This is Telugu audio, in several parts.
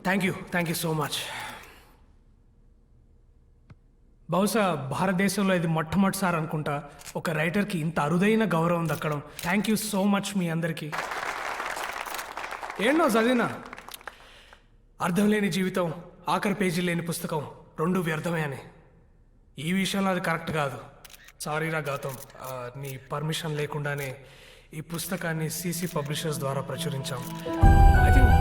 Thank you so much. బహుశా భారతదేశంలో ఇది మొట్టమొదటిసారి అనుకుంటా ఒక రైటర్కి ఇంత అరుదైన గౌరవం దక్కడం. థ్యాంక్ యూ సో మచ్ మీ అందరికీ. ఏంటో చదివినా అర్థం లేని జీవితం, ఆఖరి పేజీ లేని పుస్తకం రెండు వ్యర్థమే అని. ఈ విషయంలో అది కరెక్ట్ కాదు. సారీరా గౌతమ్, నీ పర్మిషన్ లేకుండానే ఈ పుస్తకాన్ని సిసి పబ్లిషర్స్ ద్వారా ప్రచురించాం. I think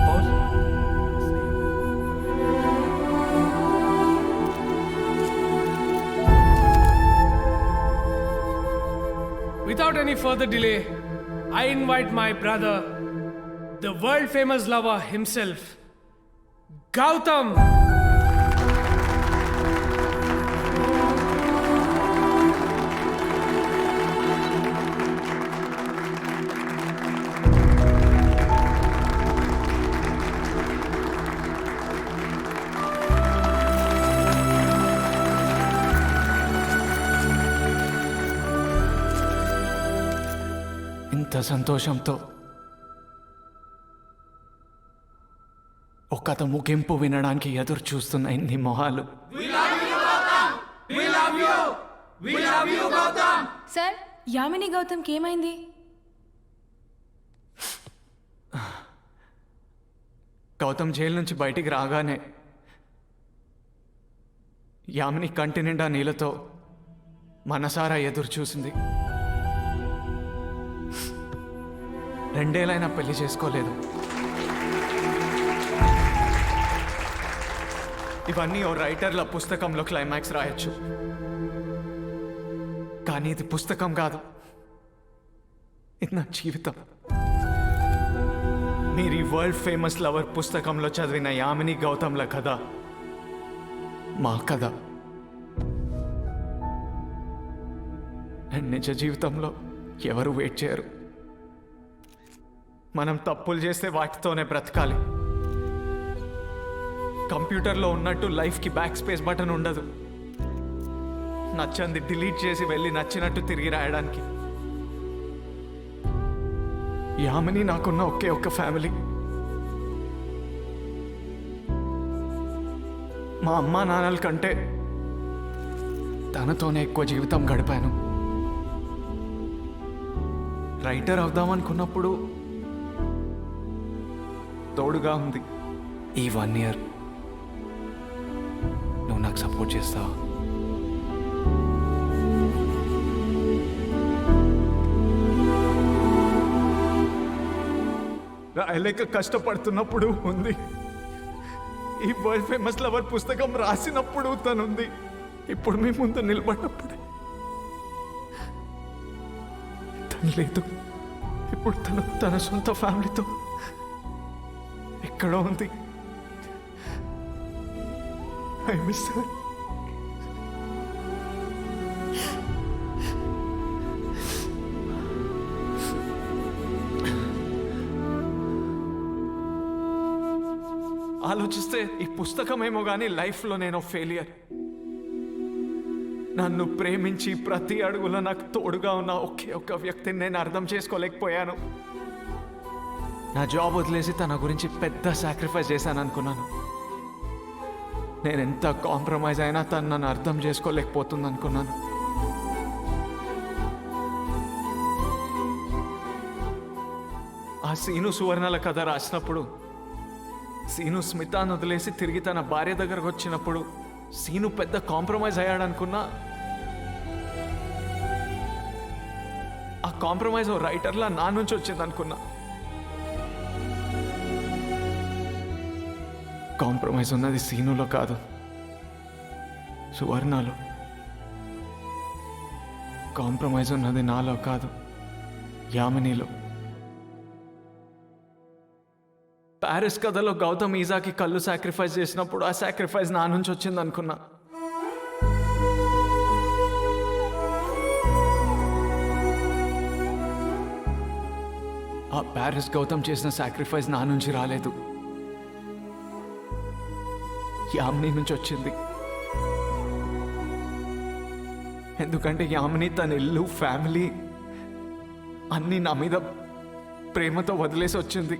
without any further delay, I invite my brother, the world famous lover himself, Gautam. ఇంత సంతోషంతో ఒక కథ ముగింపు వినడానికి ఎదురు చూస్తున్న ఇన్ని మొహాలు. సార్, యామిని గౌతమ్కి ఏమైంది? గౌతమ్ జైలు నుంచి బయటికి రాగానే యామిని కంటి నిండా నీళ్ళతో మనసారా ఎదురు చూసింది. 2 ఏళ్ళైనా పెళ్లి చేసుకోలేదు. ఇవన్నీ ఓ రైటర్ల పుస్తకంలో క్లైమాక్స్ రాయొచ్చు, కానీ ఇది పుస్తకం కాదు, ఇది నా జీవితం. మీరు ఈ వరల్డ్ ఫేమస్ లవర్ పుస్తకంలో చదివిన యామిని గౌతమ్ల కథ మా కథ. నిజ జీవితంలో ఎవరు వెయిట్ చేయరు. మనం తప్పులు చేస్తే వాటితోనే బ్రతకాలి. కంప్యూటర్లో ఉన్నట్టు లైఫ్కి బ్యాక్ స్పేస్ బటన్ ఉండదు. నచ్చంది డిలీట్ చేసి వెళ్ళి నచ్చినట్టు తిరిగి రాయడానికి. యామిని నాకున్న ఒకే ఒక్క ఫ్యామిలీ. మా అమ్మా నాన్నల కంటే తనతోనే ఎక్కువ జీవితం గడిపాను. రైటర్ అవుదామనుకున్నప్పుడు తోడుగా ఉంది. ఈ 1 year నువ్వు నాకు సపోర్ట్ చేస్తావా? రాయలేక కష్టపడుతున్నప్పుడు ఉంది. ఈ వరల్డ్ ఫేమస్ లవర్ పుస్తకం రాసినప్పుడు తనుంది. ఇప్పుడు మీ ముందు నిలబడినప్పుడు తను లేదు. ఇప్పుడు తను తన సొంత ఫ్యామిలీతో ఎక్కడో ఉంది. I miss her. ఆలోచిస్తే ఈ పుస్తకమేమో కానీ లైఫ్లో నేను ఫెయిలియర్. నన్ను ప్రేమించి ప్రతి అడుగులో నాకు తోడుగా ఉన్న ఒకే ఒక్క వ్యక్తిని నేను అర్థం చేసుకోలేకపోయాను. నా జాబ్ వదిలేసి తన గురించి పెద్ద సాక్రిఫైస్ చేశాను అనుకున్నాను. నేను ఎంత కాంప్రమైజ్ అయినా తను నన్ను అర్థం చేసుకోలేకపోతుంది అనుకున్నాను. ఆ సీను సువర్ణల కథ రాసినప్పుడు, సీను స్మితాన్ని వదిలేసి తిరిగి తన భార్య దగ్గరకు వచ్చినప్పుడు సీను పెద్ద కాంప్రమైజ్ అయ్యాడనుకున్నా. ఆ కాంప్రమైజ్ ఓ రైటర్లా నా నుంచి వచ్చింది అనుకున్నా. కాంప్రమైజ్ ఉన్నది సీనులో కాదు, సువర్ణలో. కాంప్రమైజ్ ఉన్నది నాలో కాదు, యామినిలో. ప్యారిస్ కథలో గౌతమ్ ఈజాకి కళ్ళు సాక్రిఫైస్ చేసినప్పుడు ఆ సాక్రిఫైస్ నా నుంచి వచ్చింది అనుకున్నా. ఆ ప్యారిస్ గౌతమ్ చేసిన సాక్రిఫైస్ నా నుంచి రాలేదు, యామిని నుంచి వచ్చింది. ఎందుకంటే యామిని తన ఇల్లు, ఫ్యామిలీ అన్నీ నా మీద ప్రేమతో వదిలేసి వచ్చింది.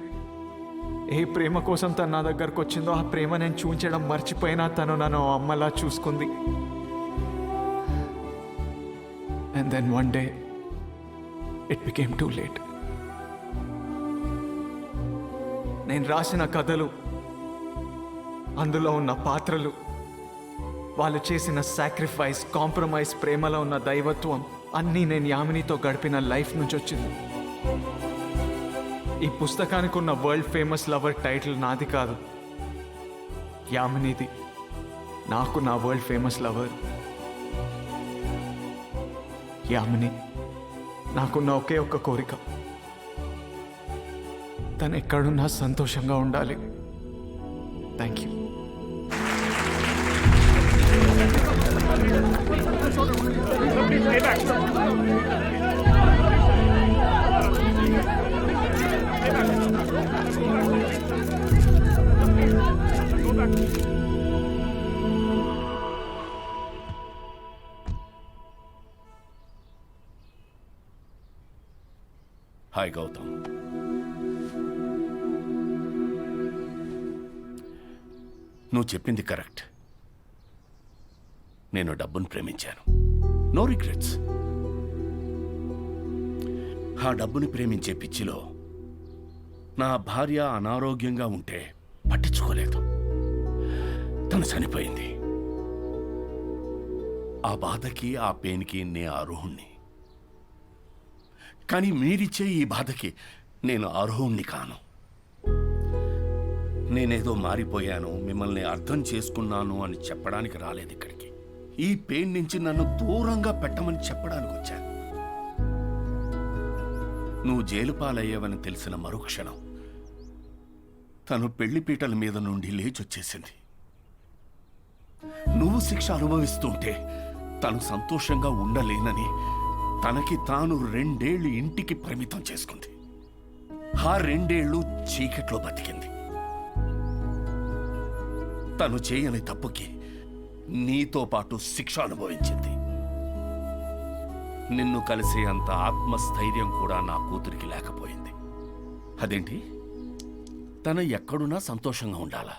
ఏ ప్రేమ కోసం తను నా దగ్గరకు వచ్చిందో ఆ ప్రేమ నేను చూపించడం మర్చిపోయినా తను నన్ను అమ్మలా చూసుకుంది. And then one day it became too late. నేను రాసిన కథలు, అందులో ఉన్న పాత్రలు, వాళ్ళు చేసిన సాక్రిఫైస్, కాంప్రమైజ్, ప్రేమలో ఉన్న దైవత్వం అన్నీ నేను యామినితో గడిపిన లైఫ్ నుంచి వచ్చింది. ఈ పుస్తకానికి ఉన్న వరల్డ్ ఫేమస్ లవర్ టైటిల్ నాది కాదు, యామినిది. నాకు నా వరల్డ్ ఫేమస్ లవర్ యామిని. నాకున్న ఒకే ఒక్క కోరిక, తను ఎక్కడున్నా సంతోషంగా ఉండాలి. Thank you. హాయ్ గౌతమ్, నువ్వు చెప్పింది కరెక్ట్. నేను డబ్బును ప్రేమించాను, నో రిగ్రెట్స్. ఆ డబ్బుని ప్రేమించే పిచ్చిలో నా భార్య అనారోగ్యంగా ఉంటే పట్టించుకోలేదు. తను చనిపోయింది. ఆ బాధకి, ఆ పెయిన్కి నే అర్హుణ్ణి. కానీ మీరిచ్చే ఈ బాధకి నేను అర్హుణ్ణి కాను. నేనేదో మారిపోయాను, మిమ్మల్ని అర్థం చేసుకున్నాను అని చెప్పడానికి రాలేదు ఇక్కడికి. ఈ పెయిన్ నుంచి నన్ను దూరంగా పెట్టమని చెప్పడానికి వచ్చాను. నువ్వు జైలు పాలయ్యావని తెలిసిన మరుక్షణం తను పెళ్లిపీటల మీద నుండి లేచొచ్చేసింది. నువ్వు శిక్ష అనుభవిస్తుంటే తను సంతోషంగా ఉండలేనని తనకి తాను 2 ఏళ్లు ఇంటికి పరిమితం చేసుకుంది. ఆ 2 ఏళ్లు చీకట్లో బతికింది. తను చేయని తప్పుకి నీతో పాటు శిక్ష అనుభవించింది. నిన్ను కలిసే అంత ఆత్మస్థైర్యం కూడా నా కూతురికి లేకపోయింది. అదేంటి, తను ఎక్కడున్నా సంతోషంగా ఉండాలా?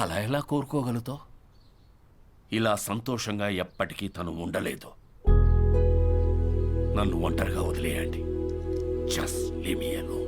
అలా ఎలా కోరుకోగలుగుతావు? ఇలా సంతోషంగా ఎప్పటికీ తను ఉండలేదు. నన్ను ఒంటరిగా వదిలేయండి. Just leave me alone.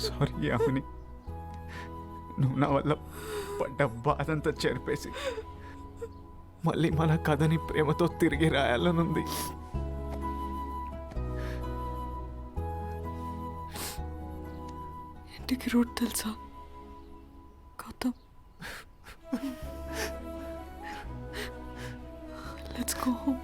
Sorry Yamini, నువ్వు నా వల్ల పడ్డ బాధంతా చెరిపేసి మళ్ళీ మన కథని ప్రేమతో తిరిగి రాయాలనుంది. ఇంటికి రూట్ తెలుసా గౌతమ్? Let's go home.